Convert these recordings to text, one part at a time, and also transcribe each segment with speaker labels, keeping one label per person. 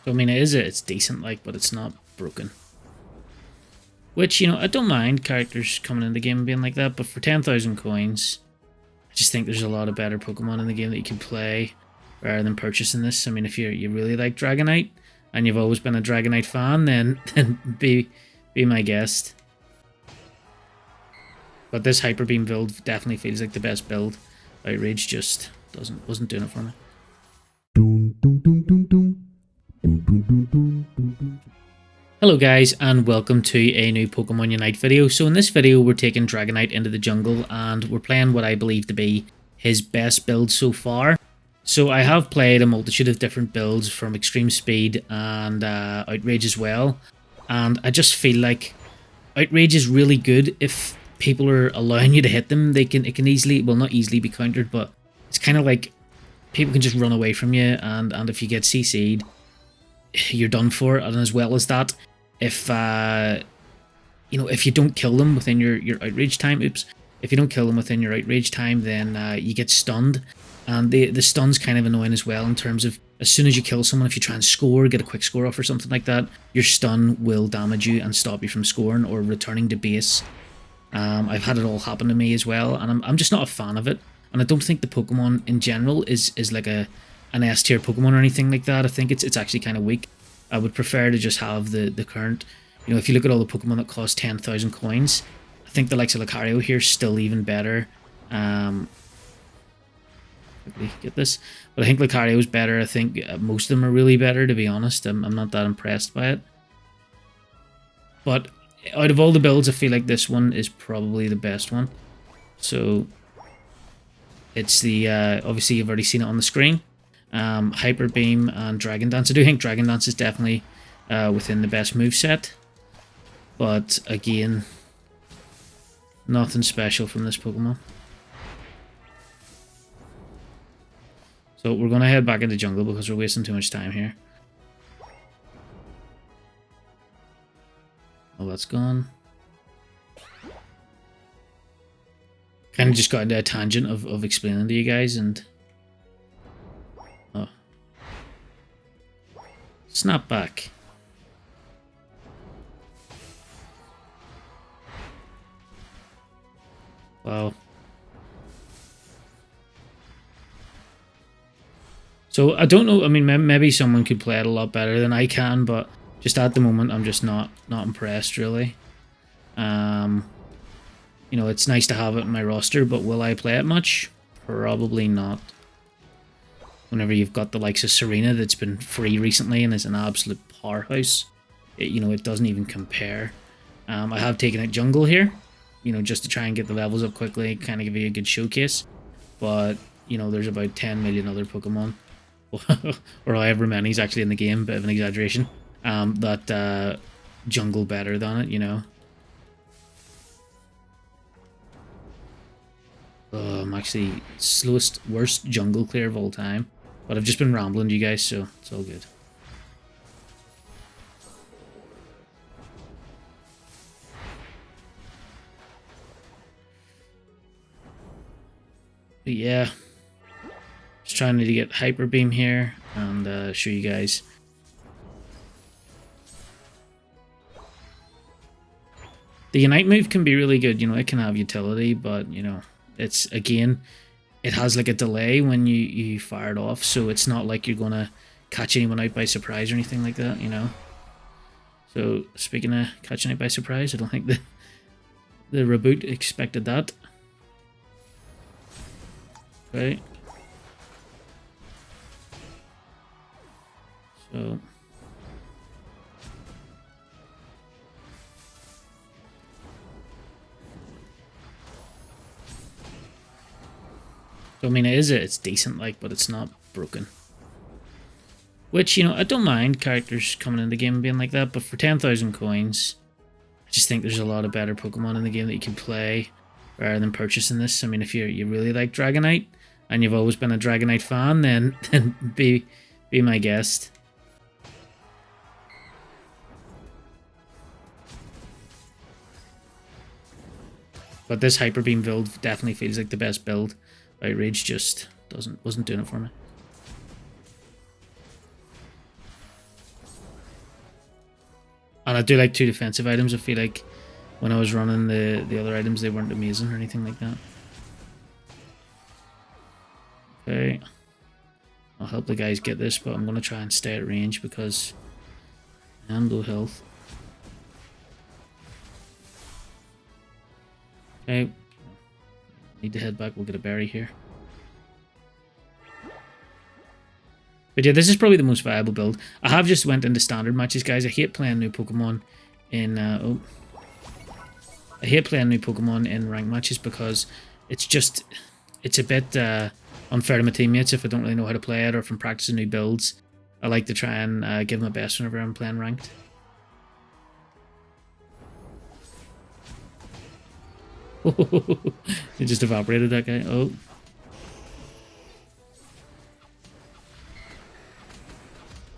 Speaker 1: So I mean, it's decent, like, but it's not broken. Which, you know, I don't mind characters coming in the game and being like that, but for 10,000 coins, I just think there's a lot of better Pokemon in the game that you can play rather than purchasing this. I mean, if you really like Dragonite and you've always been a Dragonite fan, then be my guest. But this Hyper Beam build definitely feels like the best build. Outrage just wasn't doing it for me. Hello guys, and welcome to a new Pokemon Unite video. So in this video we're taking Dragonite into the jungle and we're playing what I believe to be his best build so far. So I have played a multitude of different builds from Extreme Speed and Outrage as well. And I just feel like Outrage is really good if people are allowing you to hit them. It can easily, well, not easily be countered, but it's kind of like people can just run away from you, and if you get CC'd, you're done for. And as well as that, if you know, if you don't kill them within your outrage time, if you don't kill them within your outrage time, then you get stunned, and the stun's kind of annoying as well in terms of as soon as you kill someone, if you try and score, get a quick score off or something like that, your stun will damage you and stop you from scoring or returning to base. I've had it all happen to me as well, and I'm just not a fan of it. And I don't think the Pokemon in general is like an S tier Pokemon or anything like that. I think it's actually kind of weak. I would prefer to just have the current, you know, if you look at all the Pokemon that cost 10,000 coins, I think the likes of Lucario here is still even better. Quickly get this, but I think Lucario is better. I think most of them are really better, to be honest. I'm not that impressed by it. But out of all the builds, I feel like this one is probably the best one. So it's the obviously you've already seen it on the screen. Hyper Beam and Dragon Dance. I do think Dragon Dance is definitely within the best moveset, but again, nothing special from this Pokemon. So we're gonna head back into jungle because we're wasting too much time here. Oh, that's gone. Kind of just got into a tangent of explaining to you guys, and oh, snap back. Wow. So I don't know. I mean, maybe someone could play it a lot better than I can, but just at the moment, I'm just not impressed really. You know, it's nice to have it in my roster, but will I play it much? Probably not. Whenever you've got the likes of Serena that's been free recently and is an absolute powerhouse, you know, it doesn't even compare. I have taken it jungle here, you know, just to try and get the levels up quickly, kind of give you a good showcase. But, you know, there's about 10 million other Pokemon, or however many is actually in the game, bit of an exaggeration, that jungle better than it, you know. I'm actually worst jungle clear of all time. But I've just been rambling to you guys, so it's all good. But yeah, just trying to get Hyper Beam here and show you guys. The Unite move can be really good, you know, it can have utility, but, you know, it's, again, it has like a delay when you fire it off, so it's not like you're gonna catch anyone out by surprise or anything like that, you know. So speaking of catching out by surprise, I don't think the reboot expected that. Okay. So I mean, it's decent, like, but it's not broken. Which, you know, I don't mind characters coming in the game and being like that, but for 10,000 coins, I just think there's a lot of better Pokemon in the game that you can play rather than purchasing this. I mean, if you really like Dragonite and you've always been a Dragonite fan, then be my guest. But this Hyper Beam build definitely feels like the best build. Outrage just wasn't doing it for me. And I do like 2 defensive items. I feel like when I was running the other items, they weren't amazing or anything like that. Okay. I'll help the guys get this, but I'm going to try and stay at range because I am low health. Okay. Need to head back. We'll get a berry here. But yeah, this is probably the most viable build. I have just went into standard matches, guys. I hate playing new Pokemon in... I hate playing new Pokemon in ranked matches because it's just... It's a bit unfair to my teammates if I don't really know how to play it or if I'm practicing new builds. I like to try and give my best whenever I'm playing ranked. It just evaporated that guy. Oh.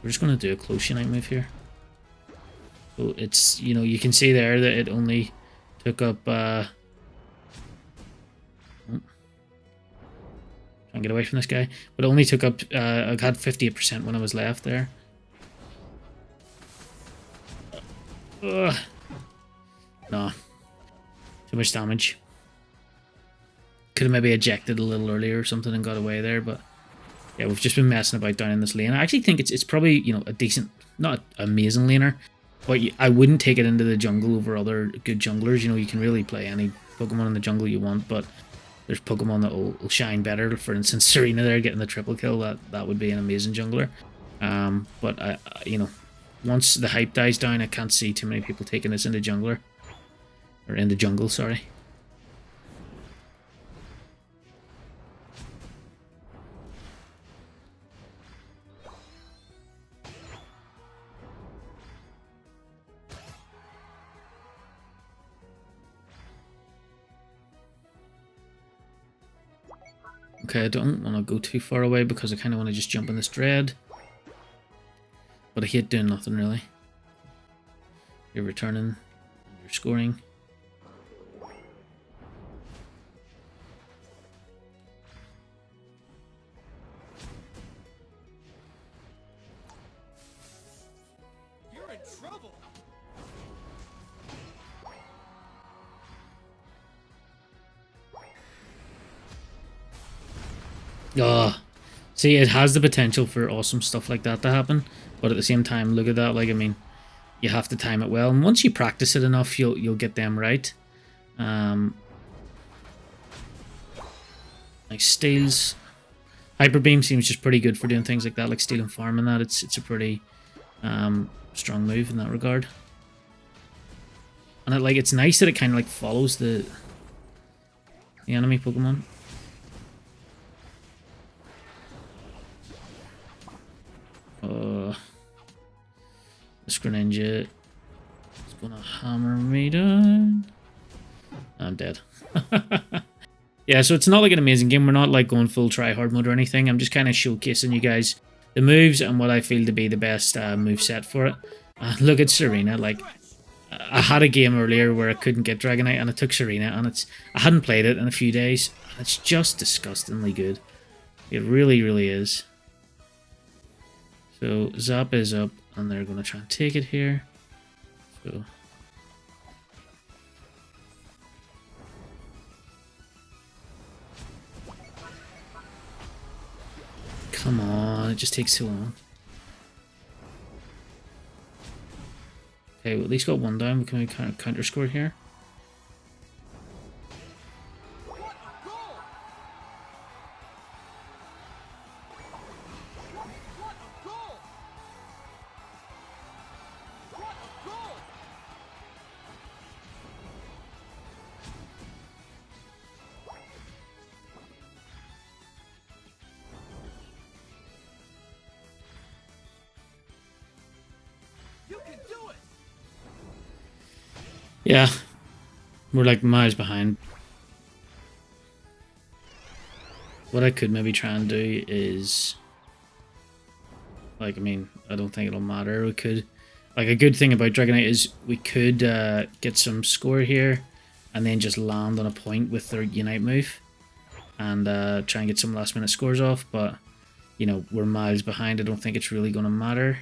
Speaker 1: We're just going to do a close unite move here. So it's, you know, you can see there that it only took up... Try and get away from this guy. But it only took up... I had 58% when I was left there. Ugh. No. Too much damage. Could have maybe ejected a little earlier or something and got away there, but... Yeah, we've just been messing about down in this lane. I actually think it's probably, you know, a decent, not amazing laner, but I wouldn't take it into the jungle over other good junglers. You know, you can really play any Pokemon in the jungle you want, but there's Pokemon that will shine better. For instance, Serena there getting the triple kill, that would be an amazing jungler. But you know, once the hype dies down, I can't see too many people taking this into jungler, or into jungle, sorry. Okay, I don't want to go too far away because I kind of want to just jump in this dread. But I hate doing nothing really. You're returning, you're scoring.
Speaker 2: You're in trouble.
Speaker 1: Oh, see, it has the potential for awesome stuff like that to happen, but at the same time, look at that. Like, I mean, you have to time it well, and once you practice it enough, you'll get them right. Like steals, Hyper Beam seems just pretty good for doing things like that, like stealing farm and that. It's a pretty strong move in that regard, and it's nice that it kind of like follows the enemy Pokemon. This Greninja is gonna hammer me down. I'm dead. Yeah, so it's not like an amazing game. We're not like going full try hard mode or anything. I'm just kind of showcasing you guys the moves and what I feel to be the best move set for it. Look at Serena. Like, I had a game earlier where I couldn't get Dragonite and I took Serena, and I hadn't played it in a few days. It's just disgustingly good. It really, really is. So Zap is up, and they're going to try and take it here. So come on, it just takes too long. Okay, we at least got one down. Can we kind of counter score here? Yeah, we're like miles behind. What I could maybe try and do is, like, I mean, I don't think it'll matter. We could, like, a good thing about Dragonite is we could get some score here and then just land on a point with their Unite move and try and get some last minute scores off, but, you know, we're miles behind. I don't think it's really going to matter.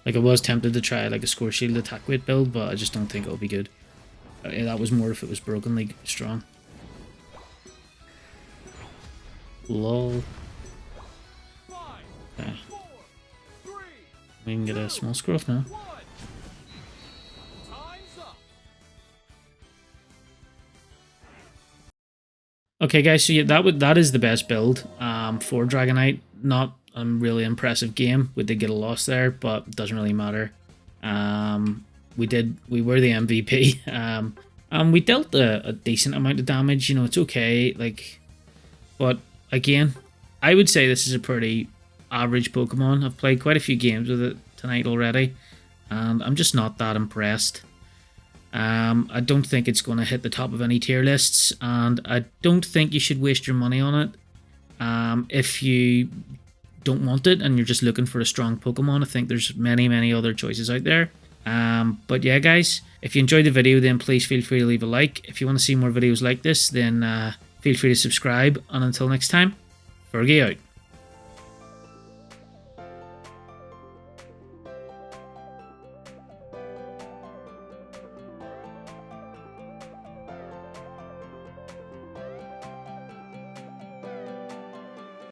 Speaker 1: Like I was tempted to try like a score shield attack weight build, but I just don't think it'll be good. That was more if it was broken league strong. Lol. Okay. We can get a small scruff now. Okay guys, so yeah, that is the best build for Dragonite. Not a really impressive game. We did get a loss there, but it doesn't really matter. We were the MVP. We dealt a decent amount of damage, you know, it's okay, like, but again, I would say this is a pretty average Pokemon. I've played quite a few games with it tonight already, and I'm just not that impressed. I don't think it's going to hit the top of any tier lists, and I don't think you should waste your money on it. If you don't want it and you're just looking for a strong Pokemon, I think there's many other choices out there. But yeah guys, if you enjoyed the video, then please feel free to leave a like. If you want to see more videos like this, then feel free to subscribe, and until next time, Fergie out.